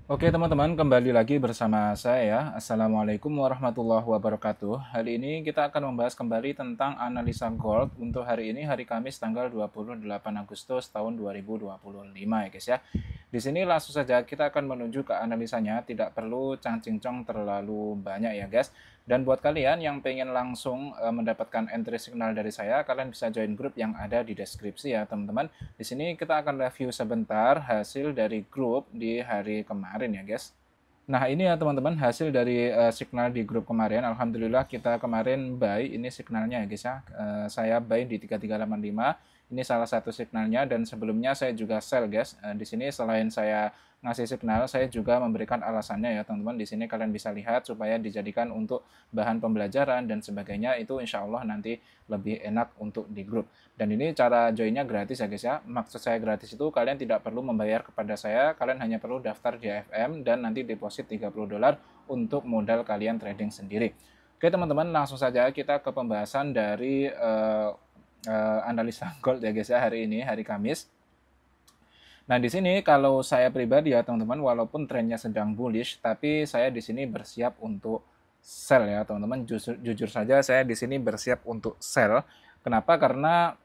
Oke teman-teman, kembali lagi bersama saya ya. Assalamualaikum warahmatullahi wabarakatuh. Hari ini kita akan membahas kembali tentang analisa gold untuk hari ini, hari Kamis tanggal 28 Agustus tahun 2025 ya guys ya. Di sini langsung saja kita akan menuju ke analisanya, tidak perlu cang-cincong terlalu banyak ya guys. Dan buat kalian yang pengen langsung mendapatkan entry signal dari saya, kalian bisa join grup yang ada di deskripsi ya teman-teman. Di sini kita akan review sebentar hasil dari grup di hari kemarin ya guys. Nah ini ya teman-teman hasil dari signal di grup kemarin. Alhamdulillah kita kemarin buy, ini signalnya ya guys ya. Saya buy di 3385. Ini salah satu signalnya dan sebelumnya saya juga sell guys. Di sini selain saya ngasih signal, saya juga memberikan alasannya ya teman-teman. Di sini kalian bisa lihat supaya dijadikan untuk bahan pembelajaran dan sebagainya, itu insya Allah nanti lebih enak untuk di grup. Dan ini cara joinnya gratis ya guys ya. Maksud saya gratis itu kalian tidak perlu membayar kepada saya, kalian hanya perlu daftar di AFM dan nanti deposit $30 untuk modal kalian trading sendiri. Oke teman-teman, langsung saja kita ke pembahasan dari analisa gold ya guys ya hari ini, hari Kamis. Nah, di sini kalau saya pribadi ya teman-teman, walaupun trennya sedang bullish, tapi saya di sini bersiap untuk sell ya teman-teman. Jujur saja saya di sini bersiap untuk sell. Kenapa? Karena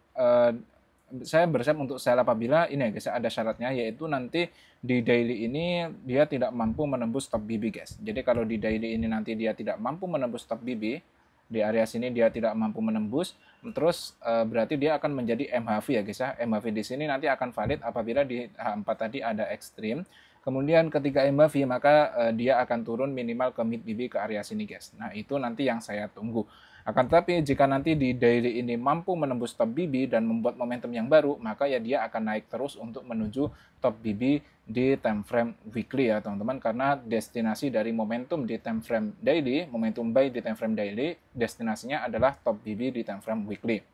saya bersiap untuk sell apabila ini ya guys, ada syaratnya, yaitu nanti di daily ini dia tidak mampu menembus top BB guys. Jadi kalau di daily ini nanti dia tidak mampu menembus top BB, di area sini dia tidak mampu menembus, terus berarti dia akan menjadi MHV ya guys ya. MHV di sini nanti akan valid apabila di H4 tadi ada ekstrim. Kemudian ketika MHV maka dia akan turun minimal ke mid BB ke area sini guys. Nah itu nanti yang saya tunggu. Akan tetapi jika nanti di daily ini mampu menembus top BB dan membuat momentum yang baru, maka ya dia akan naik terus untuk menuju top BB di time frame weekly ya teman-teman, karena destinasi dari momentum di time frame daily, momentum buy di time frame daily, destinasinya adalah top BB di time frame weekly.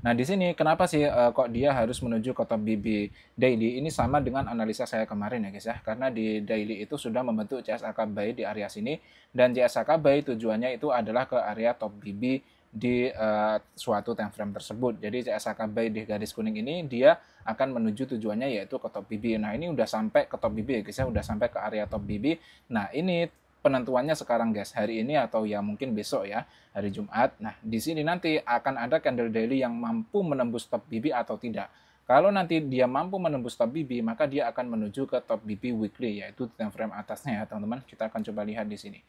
Nah, di sini kenapa sih kok dia harus menuju ke top BB daily? Ini sama dengan analisa saya kemarin ya guys ya. Karena di daily itu sudah membentuk CSAK buy di area sini dan CSAK buy tujuannya itu adalah ke area top BB di suatu time frame tersebut. Jadi CSAK buy di garis kuning ini dia akan menuju tujuannya yaitu ke top BB. Nah, ini udah sampai ke top BB ya guys ya, udah sampai ke area top BB. Nah, ini penentuannya sekarang guys, hari ini atau ya mungkin besok ya, hari Jumat. Nah, di sini nanti akan ada candle daily yang mampu menembus top BB atau tidak. Kalau nanti dia mampu menembus top BB, maka dia akan menuju ke top BB weekly, yaitu time frame atasnya ya teman-teman. Kita akan coba lihat di sini.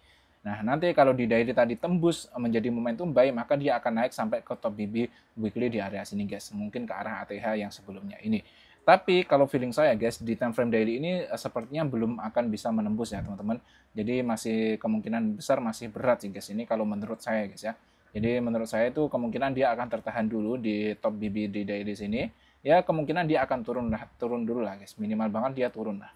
Nah, nanti kalau di daily tadi tembus menjadi momentum buy, maka dia akan naik sampai ke top BB weekly di area sini guys. Mungkin ke arah ATH yang sebelumnya ini. Tapi kalau feeling saya guys, di time frame daily ini sepertinya belum akan bisa menembus ya teman-teman. Jadi masih kemungkinan besar masih berat sih guys ini kalau menurut saya guys ya. Jadi menurut saya itu kemungkinan dia akan tertahan dulu di top BB di daily sini. Ya kemungkinan dia akan turun dulu lah guys. Minimal banget dia turun lah.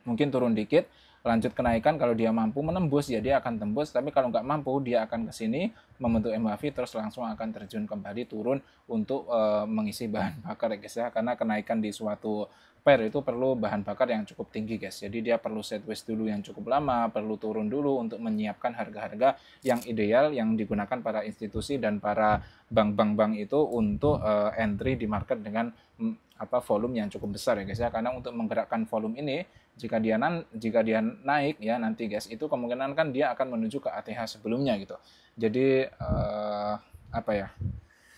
Mungkin turun dikit, lanjut kenaikan. Kalau dia mampu menembus ya dia akan tembus, tapi kalau nggak mampu dia akan ke sini membentuk MAV terus langsung akan terjun kembali turun untuk mengisi bahan bakar ya guys ya, karena kenaikan di suatu pair itu perlu bahan bakar yang cukup tinggi guys. Jadi dia perlu sideways dulu yang cukup lama, perlu turun dulu untuk menyiapkan harga-harga yang ideal yang digunakan para institusi dan para bank-bank itu untuk entry di market dengan volume yang cukup besar ya guys ya. Karena untuk menggerakkan volume ini jika dia naik ya nanti guys, itu kemungkinan kan dia akan menuju ke ATH sebelumnya gitu. Jadi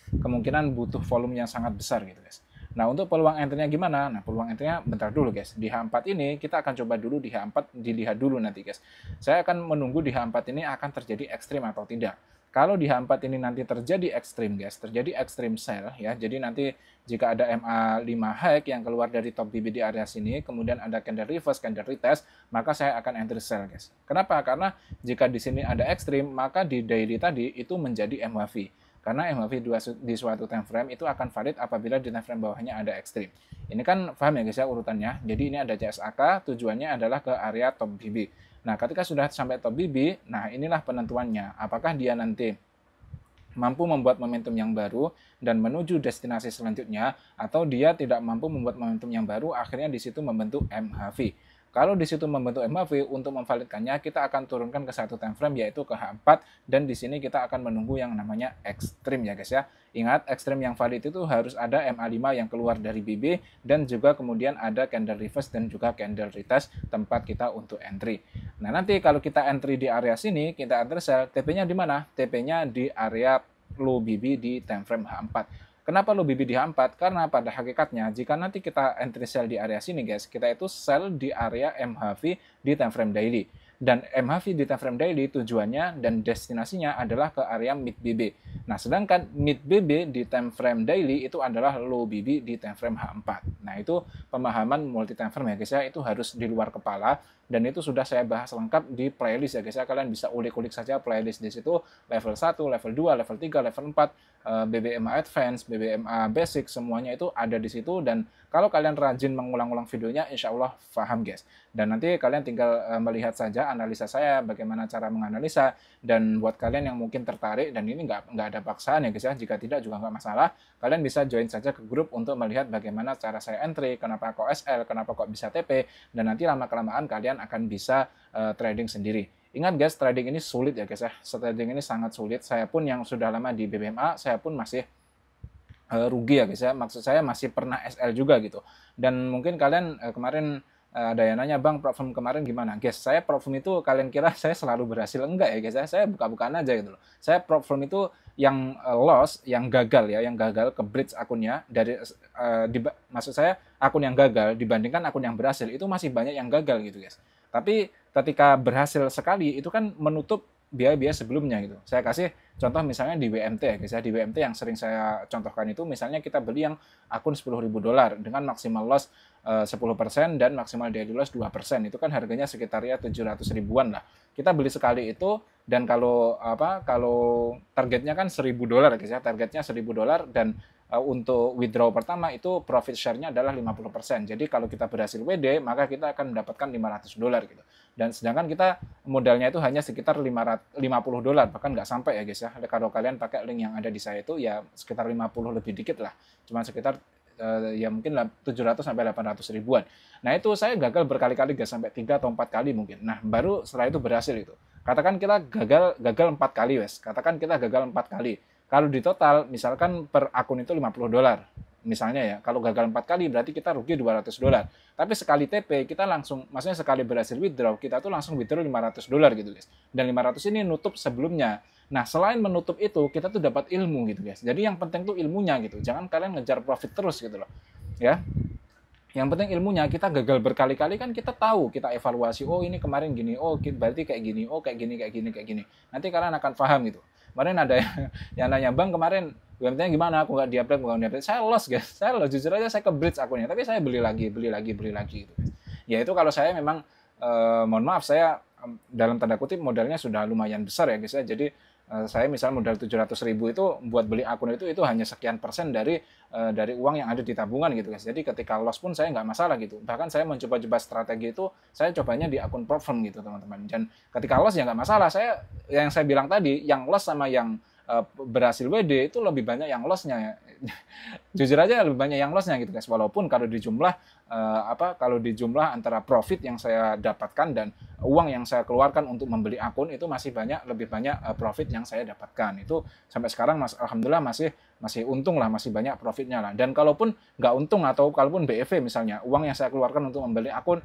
kemungkinan butuh volume yang sangat besar gitu guys. Nah, untuk peluang entry-nya gimana? Nah, peluang entry-nya bentar dulu guys. Di H4 ini kita akan coba dulu di H4, dilihat dulu nanti guys. Saya akan menunggu di H4 ini akan terjadi ekstrim atau tidak. Kalau di H4 ini nanti terjadi ekstrim guys, terjadi ekstrim sell ya. Jadi nanti jika ada MA5 high yang keluar dari top BB di area sini, kemudian ada candle reverse, candle retest, maka saya akan entry sell guys. Kenapa? Karena jika di sini ada ekstrim, maka di daily tadi itu menjadi MAV. Karena MAV di suatu time frame itu akan valid apabila di time frame bawahnya ada ekstrim. Ini kan paham ya guys ya urutannya. Jadi ini ada CSAK, tujuannya adalah ke area top BB. Nah, ketika sudah sampai top BB, nah inilah penentuannya. Apakah dia nanti mampu membuat momentum yang baru dan menuju destinasi selanjutnya, atau dia tidak mampu membuat momentum yang baru, akhirnya di situ membentuk MHV. Kalau di situ membentuk MAV, untuk memvalidkannya kita akan turunkan ke satu time frame yaitu ke H4, dan di sini kita akan menunggu yang namanya ekstrim ya guys ya. Ingat, ekstrim yang valid itu harus ada MA5 yang keluar dari BB, dan juga kemudian ada candle reverse dan juga candle retest tempat kita untuk entry. Nah, nanti kalau kita entry di area sini, kita entry sell, TP-nya di mana? TP-nya di area low BB di time frame H4. Kenapa low BB di H4? Karena pada hakikatnya jika nanti kita entry sell di area sini guys, kita itu sell di area MHV di time frame daily. Dan MHV di time frame daily tujuannya dan destinasinya adalah ke area mid BB. Nah, sedangkan mid BB di time frame daily itu adalah low BB di time frame H4. Nah, itu pemahaman multi time frame ya guys ya, itu harus di luar kepala, dan itu sudah saya bahas lengkap di playlist ya guys ya. Kalian bisa ulik-ulik saja playlist di situ, level 1, level 2, level 3, level 4, BBMA Advance, BBMA Basic, semuanya itu ada di situ. Dan kalau kalian rajin mengulang-ulang videonya, insya Allah paham guys. Dan nanti kalian tinggal melihat saja analisa saya, bagaimana cara menganalisa. Dan buat kalian yang mungkin tertarik, dan ini nggak ada paksaan ya guys ya, jika tidak juga nggak masalah, kalian bisa join saja ke grup untuk melihat bagaimana cara saya entry, kenapa kok SL, kenapa kok bisa TP, dan nanti lama-kelamaan kalian akan bisa trading sendiri. Ingat guys, trading ini sulit ya guys ya. Trading ini sangat sulit. Saya pun yang sudah lama di BBMA, saya pun masih rugi ya guys ya. Maksud saya masih pernah SL juga gitu. Dan mungkin kalian kemarin ada yang nanya, Bang, prop firm kemarin gimana? Guys, saya prop firm itu kalian kira saya selalu berhasil? Enggak ya guys ya. Saya buka-bukaan aja gitu loh. Saya prop firm itu yang loss, yang gagal ya, yang gagal ke bridge akunnya dari maksud saya akun yang gagal dibandingkan akun yang berhasil, itu masih banyak yang gagal gitu guys. Tapi ketika berhasil sekali itu kan menutup biaya-biaya sebelumnya gitu. Saya kasih contoh misalnya di WMT ya guys ya. Di WMT yang sering saya contohkan itu, misalnya kita beli yang akun $10.000 dengan maksimal loss 10% dan maksimal daily loss 2%. Itu kan harganya sekitar ya 700 ribuan lah. Kita beli sekali itu, dan kalau targetnya kan $1.000 guys ya. Targetnya $1.000, dan untuk withdraw pertama itu profit share-nya adalah 50%. Jadi kalau kita berhasil WD, maka kita akan mendapatkan $500 gitu. Dan sedangkan kita modalnya itu hanya sekitar $50, bahkan nggak sampai ya guys ya. Kalau kalian pakai link yang ada di saya itu ya sekitar 50 lebih dikit lah. Cuma sekitar ya mungkin 700 sampai 800 ribuan. Nah, itu saya gagal berkali-kali guys, sampai 3 atau 4 kali mungkin. Nah, baru setelah itu berhasil itu. Katakan kita gagal 4 kali wes. Katakan kita gagal 4 kali. Kalau di total, misalkan per akun itu $50. Misalnya ya, kalau gagal 4 kali berarti kita rugi $200. Tapi sekali TP, kita langsung, maksudnya sekali berhasil withdraw, kita tuh langsung withdraw $500 gitu guys. Dan 500 ini nutup sebelumnya. Nah, selain menutup itu, kita tuh dapat ilmu gitu guys. Jadi yang penting tuh ilmunya gitu. Jangan kalian ngejar profit terus gitu loh. Ya. Yang penting ilmunya. Kita gagal berkali-kali kan kita tahu, kita evaluasi, oh ini kemarin gini, oh berarti kayak gini, oh kayak gini, kayak gini, kayak gini. Nanti kalian akan paham gitu. Kemarin ada yang nanya, Bang, kemarin UMT-nya gimana? Aku nggak di-update, Saya loss guys. Saya loss, jujur aja saya ke bridge akunnya. Tapi saya beli lagi gitu. Ya itu kalau saya memang, mohon maaf, saya dalam tanda kutip modalnya sudah lumayan besar ya guys ya. Jadi saya misal modal 700.000 itu buat beli akun itu hanya sekian persen dari uang yang ada di tabungan gitu guys. Jadi ketika loss pun saya nggak masalah gitu. Bahkan saya mencoba-coba strategi itu, saya cobanya di akun prop firm gitu teman-teman. Dan ketika loss ya nggak masalah. Saya yang saya bilang tadi, yang loss sama yang berhasil WD itu lebih banyak yang loss-nya. Jujur aja lebih banyak yang loss-nya gitu guys. Walaupun kalau di jumlah antara profit yang saya dapatkan dan uang yang saya keluarkan untuk membeli akun itu lebih banyak profit yang saya dapatkan. Itu sampai sekarang alhamdulillah masih untung lah, masih banyak profitnya lah. Dan kalaupun nggak untung atau kalaupun BEV misalnya, uang yang saya keluarkan untuk membeli akun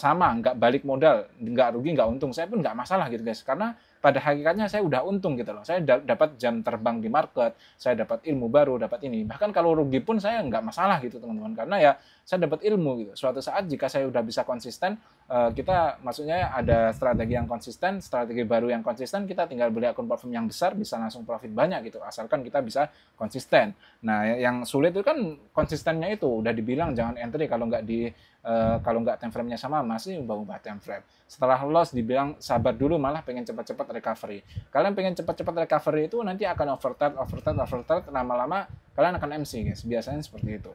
sama, nggak balik modal, nggak rugi, nggak untung, saya pun nggak masalah gitu guys. Karena pada hakikatnya saya udah untung gitu loh. Saya dapat jam terbang di market, saya dapat ilmu baru, dapat ini. Bahkan kalau rugi pun saya nggak masalah gitu teman-teman. Karena ya saya dapat ilmu gitu. Suatu saat jika saya udah bisa konsisten, kita maksudnya ada strategi yang konsisten, strategi baru yang konsisten, kita tinggal beli akun platform yang besar, bisa langsung profit banyak gitu. Asalkan kita bisa konsisten. Nah, yang sulit itu kan konsistennya itu. Udah dibilang jangan entry kalau nggak time frame-nya sama, masih ubah-ubah time frame. Setelah loss dibilang sabar dulu, malah pengen cepat-cepat recovery. Kalian pengen cepat-cepat recovery itu nanti akan overtime, lama-lama kalian akan MC guys. Biasanya seperti itu.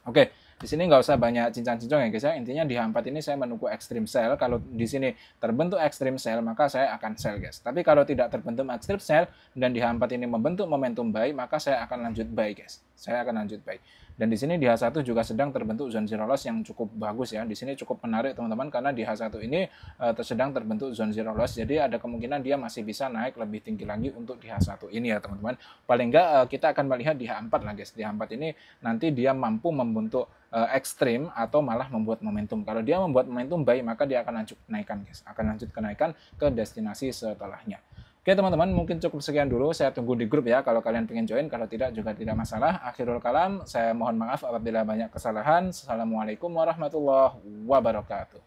Oke, di sini nggak usah banyak cincang-cincong ya guys ya. Intinya di H4 ini saya menunggu extreme sell. Kalau di sini terbentuk extreme sell, maka saya akan sell guys. Tapi kalau tidak terbentuk extreme sell dan di H4 ini membentuk momentum buy, maka saya akan lanjut buy guys. Saya akan lanjut baik. Dan di sini di H1 juga sedang terbentuk zone zero loss yang cukup bagus ya. Di sini cukup menarik teman-teman karena di H1 ini sedang terbentuk zone zero loss. Jadi ada kemungkinan dia masih bisa naik lebih tinggi lagi untuk di H1 ini ya teman-teman. Paling enggak kita akan melihat di H4 lah guys. Di H4 ini nanti dia mampu membentuk ekstrim atau malah membuat momentum. Kalau dia membuat momentum baik, maka dia akan lanjut kenaikan guys. Akan lanjut kenaikan ke destinasi setelahnya. Oke teman-teman, mungkin cukup sekian dulu. Saya tunggu di grup ya kalau kalian pengen join. Kalau tidak juga tidak masalah. Akhirul kalam, saya mohon maaf apabila banyak kesalahan. Assalamualaikum warahmatullahi wabarakatuh.